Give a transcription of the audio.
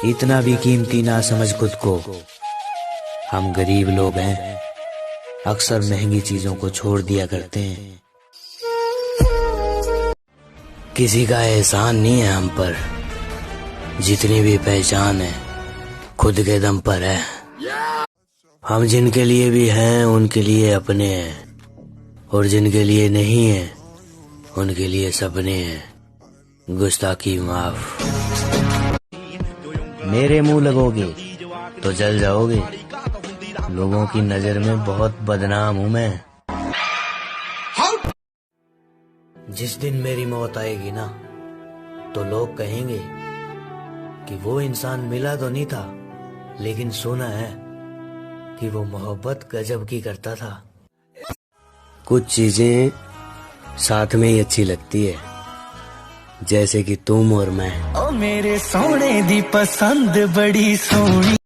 इतना भी कीमती ना समझ खुद को। हम गरीब लोग हैं, अक्सर महंगी चीजों को छोड़ दिया करते हैं। किसी का एहसान नहीं है हम पर, जितनी भी पहचान है खुद के दम पर है। हम जिनके लिए भी हैं उनके लिए अपने हैं, और जिनके लिए नहीं है उनके लिए सपने हैं। गुस्ताखी माफ। मेरे मुंह लगोगे तो जल जाओगे। लोगों की नजर में बहुत बदनाम हूं मैं। जिस दिन मेरी मौत आएगी ना, तो लोग कहेंगे कि वो इंसान मिला तो नहीं था, लेकिन सुना है कि वो मोहब्बत गजब की करता था। कुछ चीजें साथ में ही अच्छी लगती है, जैसे कि तुम और मैं। ओ मेरे सोने दी पसंद बड़ी सोनी।